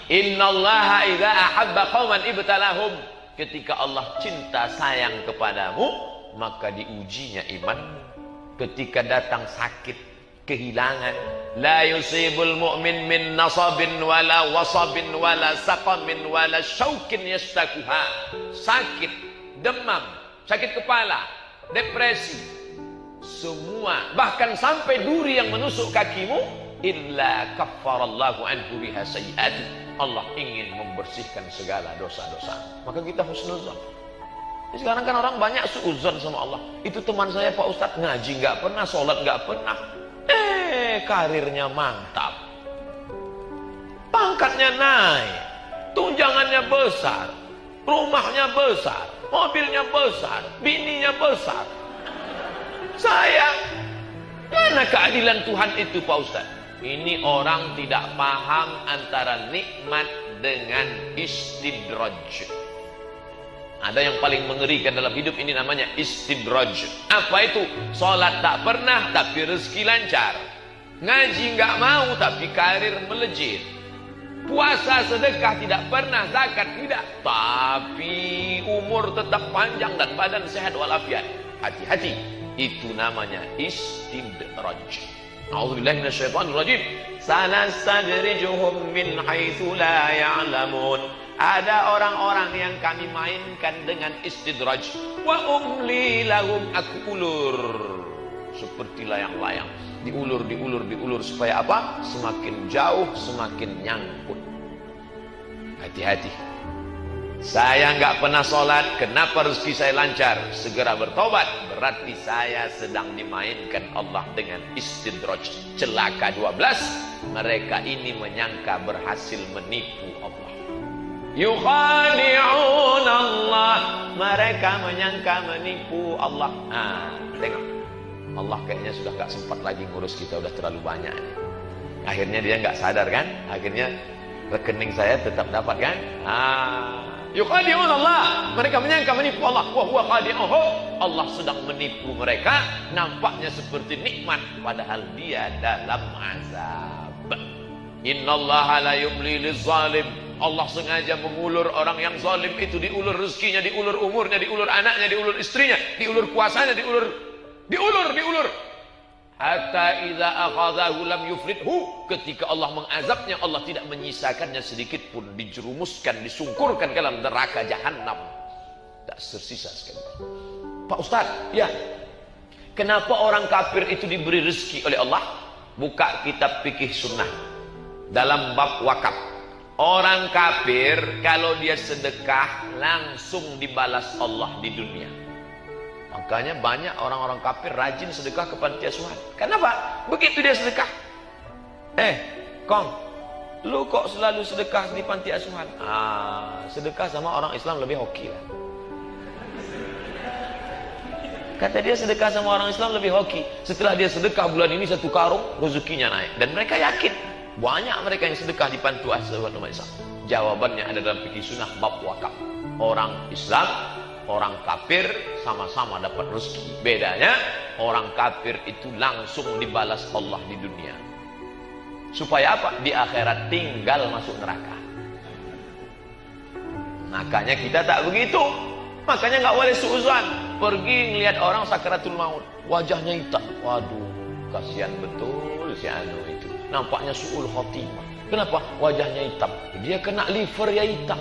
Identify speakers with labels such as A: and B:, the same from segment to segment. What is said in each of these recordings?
A: Innallaha idza ahabba qauman ibtalahum. Ketika Allah cinta sayang kepadamu, maka diujinya iman. Ketika datang sakit, kehilangan, la yusibul mu'min min nasabin wala wasabin wala saqamin wala syaukin yastakuha. Sakit, demam, sakit kepala, depresi, semua, bahkan sampai duri yang menusuk kakimu, illa kaffarallahu anhu biha sayyi'ati. Allah ingin membersihkan segala dosa-dosa. Maka kita husnuzon. Sekarang kan orang banyak suuzon sama Allah. Itu teman saya Pak Ustadz, ngaji nggak pernah, sholat nggak pernah, karirnya mantap, pangkatnya naik, tunjangannya besar, rumahnya besar, mobilnya besar, bininya besar. Sayang, mana keadilan Tuhan itu Pak Ustadz? Ini orang tidak paham antara nikmat dengan istidraj. Ada yang paling mengerikan dalam hidup ini, namanya istidraj. Apa itu? Sholat tak pernah tapi rezeki lancar, ngaji nggak mau tapi karir melejit, puasa sedekah tidak pernah, zakat tidak, tapi umur tetap panjang dan badan sehat walafiat. Hati-hati, itu namanya istidraj. A'udzubillahi minasyaitonirrajim. Sanastadrijuhum min haitsu la ya'lamun. Ada orang-orang yang kami mainkan dengan istidraj. Wa umli lahum, aku ulur seperti layang-layang, diulur supaya apa? Semakin jauh semakin nyangkut. Hati-hati. Saya nggak pernah sholat, kenapa rezeki saya lancar? Segera bertobat, berarti saya sedang dimainkan Allah dengan istidraj. Celaka 12, mereka ini menyangka berhasil menipu Allah. Yukhadi'un Allah, mereka menyangka menipu Allah. Tengok, Allah kayaknya sudah gak sempat lagi ngurus kita, udah terlalu banyak. Akhirnya dia gak sadar kan, akhirnya rekening saya tetap dapat kan. Yukhadi'un Allah, mereka menyangka menipu Allah. Wa huwa khadi'uhum, Allah sedang menipu mereka. Nampaknya seperti nikmat, padahal dia dalam azab. Innallaha la yumli lizalim. Allah sengaja mengulur orang yang zalim itu, diulur rezekinya, diulur umurnya, diulur anaknya, diulur istrinya, diulur kuasanya, diulur. Hatta idza akhadhahu lam yuflithu. Ketika Allah mengazabnya, Allah tidak menyisakannya sedikit pun, dijerumuskan, disungkurkan ke dalam neraka jahanam. Tak tersisa sekali. Pak Ustaz, ya. Kenapa orang kafir itu diberi rezeki oleh Allah? Buka kitab fikih sunnah dalam bab wakaf. Orang kafir kalau dia sedekah langsung dibalas Allah di dunia. Makanya banyak orang-orang kafir rajin sedekah ke panti asuhan. Kenapa? Begitu dia sedekah, Kong, lu kok selalu sedekah di panti asuhan? Sedekah sama orang Islam lebih hoki lah. Kata dia sedekah sama orang Islam lebih hoki. Setelah dia sedekah bulan ini 1 karung, rezekinya naik. Dan mereka yakin banyak mereka yang sedekah di panti asuhan umat Islam. Jawabannya ada dalam fikih sunnah bab wakaf. Orang Islam, orang kafir sama-sama dapat rezeki. Bedanya orang kafir itu langsung dibalas Allah di dunia. Supaya apa? Di akhirat tinggal masuk neraka. Makanya kita tak begitu. Makanya nggak boleh suuzan. Pergi ngelihat orang sakaratul maut, wajahnya hitam. Waduh, kasihan betul si anu itu. Nampaknya su'ul khotimah. Kenapa? Wajahnya hitam. Dia kena liver ya hitam.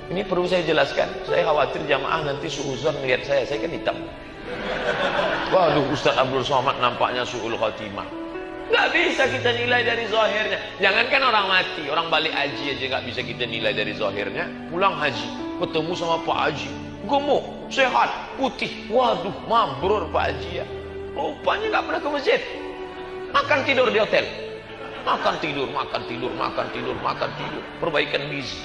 A: Ini perlu saya jelaskan. Saya khawatir jamaah nanti suuzon melihat saya kan hitam. Waduh, Ustaz Abdul Somad nampaknya su'ul khotimah. Nggak bisa kita nilai dari zahirnya. Jangankan orang mati, orang balik haji aja nggak bisa kita nilai dari zahirnya. Pulang haji, ketemu sama Pak Haji, gemuk, sehat, putih. Waduh, mabrur Pak Haji ya. Rupanya nggak pernah ke masjid. Makan tidur di hotel. Makan tidur. Perbaikan gizi.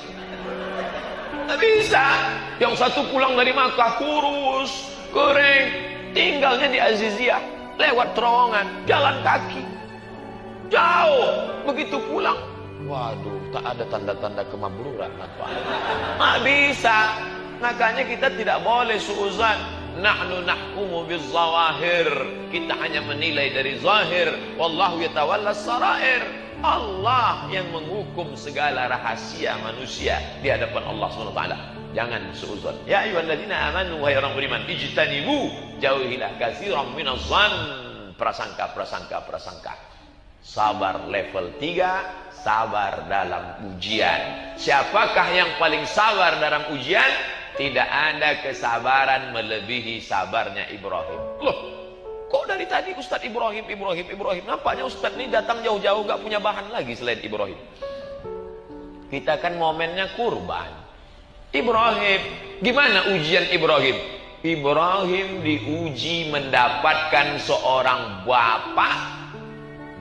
A: Nggak bisa. Yang satu pulang dari Makkah kurus, kering, tinggalnya di Aziziyah, lewat terowongan, jalan kaki, jauh. Begitu pulang, waduh, tak ada tanda-tanda kemabruran. Nggak bisa. Makanya kita tidak boleh suuzan. Nahnu nahkumu bizzawahir. Kita hanya menilai dari zahir. Wallahu yatawalla sarair. Allah yang menghukum segala rahasia manusia di hadapan Allah SWT. Jangan suudzon. Ya ayyuhalladzina amanu, wahai orang beriman, ijtanibu, jauhilah katsiran minadh-dhann, prasangka. Sabar level 3, sabar dalam ujian. Siapakah yang paling sabar dalam ujian? Tidak ada kesabaran melebihi sabarnya Ibrahim. Loh, kok dari tadi Ustadz Ibrahim? Nampaknya Ustadz ini datang jauh-jauh gak punya bahan lagi selain Ibrahim. Kita kan momennya kurban. Ibrahim, gimana ujian Ibrahim? Ibrahim diuji mendapatkan seorang bapak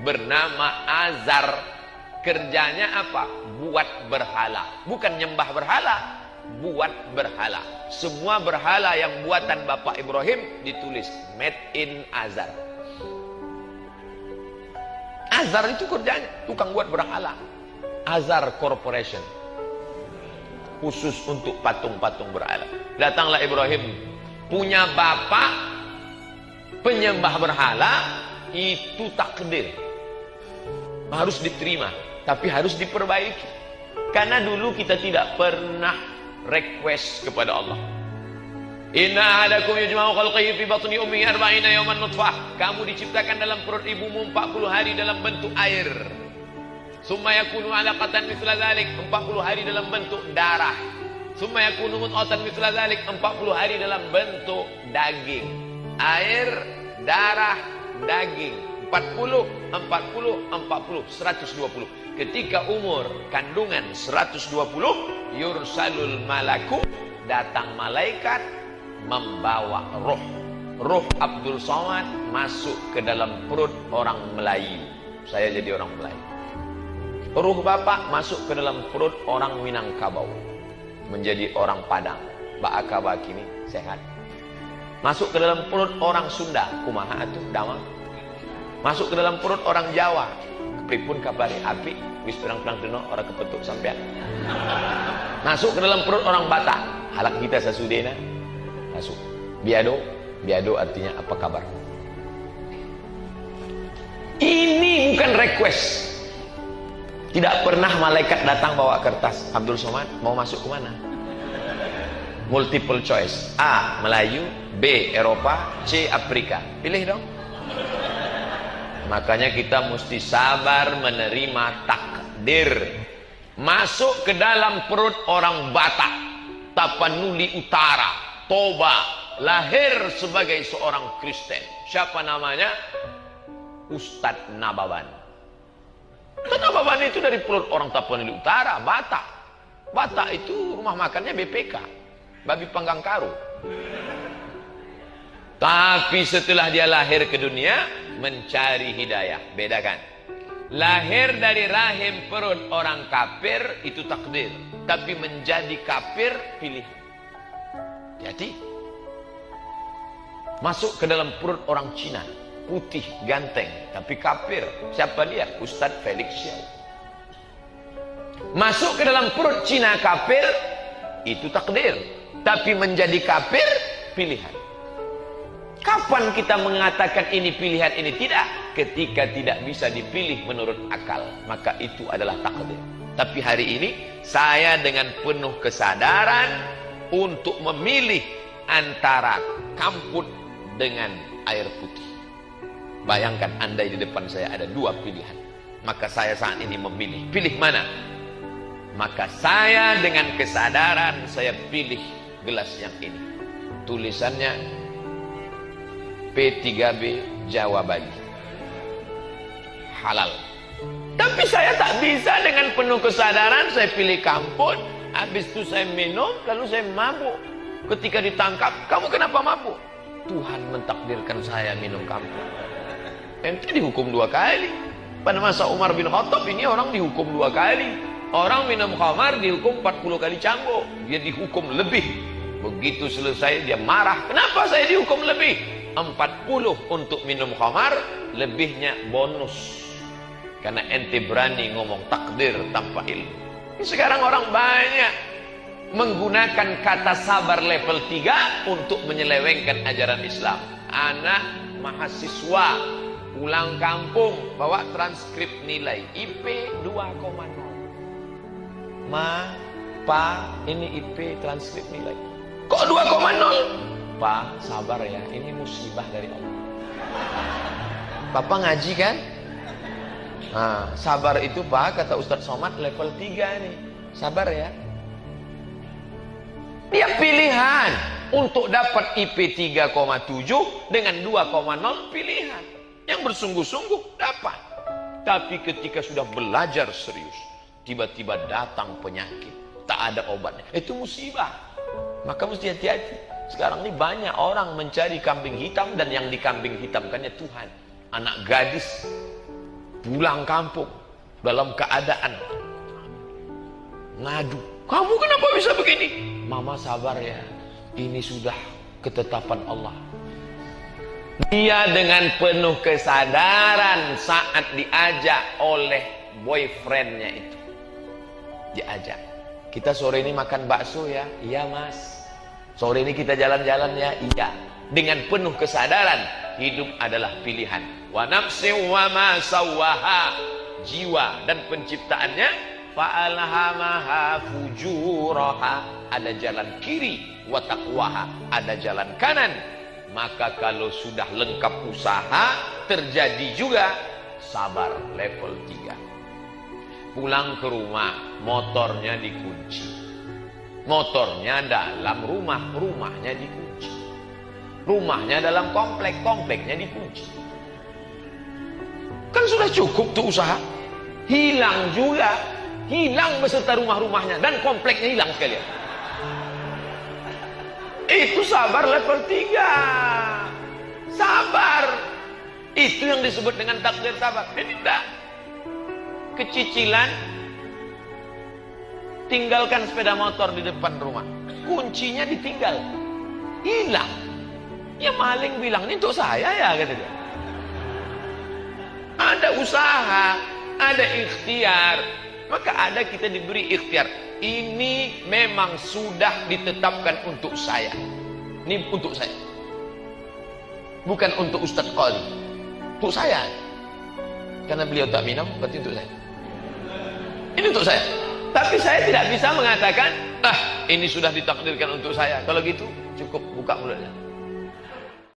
A: bernama Azar. Kerjanya apa? Buat berhala. Bukan nyembah berhala, buat berhala. Semua berhala yang buatan Bapak Ibrahim ditulis made in Azar. Azar itu kerjanya tukang buat berhala. Azar Corporation, khusus untuk patung-patung berhala. Datanglah Ibrahim, punya bapak penyembah berhala. Itu takdir, harus diterima, tapi harus diperbaiki. Karena dulu kita tidak pernah request kepada Allah. Inna ahadakum yujma'u khalqihi fi batni ummihi 40 yawman nutfah. Kamu diciptakan dalam perut ibumu 40 hari dalam bentuk air. Summa yakunu 'alaqatan mithla dzalik, 40 hari dalam bentuk darah. Summa yakunu mudghatan mithla dzalik, 40 hari dalam bentuk daging. Air, darah, daging. 40, 120. Ketika umur kandungan 120, yursalul malaku, datang malaikat membawa roh. Roh Abdul Somad masuk ke dalam perut orang Melayu. Saya jadi orang Melayu. Roh bapak masuk ke dalam perut orang Minangkabau, menjadi orang Padang. Ba'aka bakini sehat. Masuk ke dalam perut orang Sunda, kumaha atuh damang. Masuk ke dalam perut orang Jawa, pripun kabari api, wis pirang-pirang dino orang kepetuk sampean. Masuk ke dalam perut orang Batak, halak kita sasudena. Masuk. Biado artinya apa kabar? Ini bukan request. Tidak pernah malaikat datang bawa kertas. Abdul Somad mau masuk ke mana? Multiple choice. A. Melayu, B. Eropa, C. Afrika. Pilih dong. Makanya kita mesti sabar menerima takdir. Masuk ke dalam perut orang Batak, Tapanuli Utara, Toba, lahir sebagai seorang Kristen. Siapa namanya? Ustadz Nababan. Ustadz Nababan itu dari perut orang Tapanuli Utara, Batak. Batak itu rumah makannya BPK, babi panggang karu. Tapi setelah dia lahir ke dunia, mencari hidayah. Bedakan. Lahir dari rahim perut orang kafir itu takdir, tapi menjadi kafir pilihan. Jadi masuk ke dalam perut orang Cina, putih ganteng tapi kafir. Siapa dia? Ustadz Felix Xiao. Masuk ke dalam perut Cina kafir itu takdir, tapi menjadi kafir pilihan. Kapan kita mengatakan ini pilihan, ini tidak? Ketika tidak bisa dipilih menurut akal, maka itu adalah takdir. Tapi hari ini saya dengan penuh kesadaran untuk memilih antara kamput dengan air putih. Bayangkan andai di depan saya ada dua pilihan, maka saya saat ini memilih. Pilih mana? Maka saya dengan kesadaran saya pilih gelas yang ini. Tulisannya P3B Jawa Bali, halal. Tapi saya tak bisa dengan penuh kesadaran saya pilih kamput. Habis itu saya minum, lalu saya mabuk. Ketika ditangkap, kamu kenapa mabuk? Tuhan mentakdirkan saya minum kamput. Ente dihukum 2 kali. Pada masa Umar bin Khattab ini orang dihukum 2 kali. Orang minum khamar dihukum 40 kali cambuk. Dia dihukum lebih. Begitu selesai dia marah. Kenapa saya dihukum lebih? 40 untuk minum khamar, lebihnya bonus. Karena ente berani ngomong takdir tanpa ilmu. Sekarang orang banyak menggunakan kata sabar level 3 untuk menyelewengkan ajaran Islam. Anak mahasiswa Pulang kampung, bawa transkrip nilai IP 2,0. Ma, Pa, ini IP transkrip nilai. Kok 2,0? Pa, sabar ya, ini musibah dari Allah. Papa ngaji kan? Nah, sabar itu Pak, kata Ustadz Somad level 3 nih. Sabar ya. Dia pilihan untuk dapat IP 3,7 dengan 2,0 pilihan. Yang bersungguh-sungguh dapat. Tapi ketika sudah belajar serius, tiba-tiba datang penyakit, tak ada obatnya. Itu musibah. Maka mesti hati-hati. Sekarang ini banyak orang mencari kambing hitam, dan yang dikambing hitamkannya Tuhan. Anak gadis pulang kampung dalam keadaan ngadu. Kamu kenapa bisa begini? Mama sabar ya, ini sudah ketetapan Allah. Dia dengan penuh kesadaran saat diajak oleh boyfriendnya itu. Diajak. Kita sore ini makan bakso ya? Iya mas. Sore ini kita jalan-jalan ya? Iya. Dengan penuh kesadaran, hidup adalah pilihan. Wa nafsi wa ma sawwaha, jiwa dan penciptaannya, fa'alhamaha fujuraha, ada jalan kiri, wa taqwaha, ada jalan kanan. Maka kalau sudah lengkap usaha, terjadi juga sabar level 3. Pulang ke rumah, motornya dikunci. Motornya dalam rumah, rumahnya dikunci. Rumahnya dalam komplek, kompleknya dikunci. Kan sudah cukup tuh usaha. Hilang juga. Hilang beserta rumah-rumahnya dan kompleknya hilang sekalian. Itu sabar level 3. Sabar. Itu yang disebut dengan takdir sabar. Ini tidak. Kecicilan, tinggalkan sepeda motor di depan rumah. Kuncinya ditinggal. Hilang. Ya maling bilang, ini untuk saya ya, kata dia. Ada usaha, ada ikhtiar. Maka ada kita diberi ikhtiar. Ini memang sudah ditetapkan untuk saya. Ini untuk saya. Bukan untuk Ustadz Qali. Untuk saya. Karena beliau tak minum, berarti untuk saya. Ini untuk saya. Tapi saya tidak bisa mengatakan, ini sudah ditakdirkan untuk saya. Kalau gitu, cukup buka mulutnya.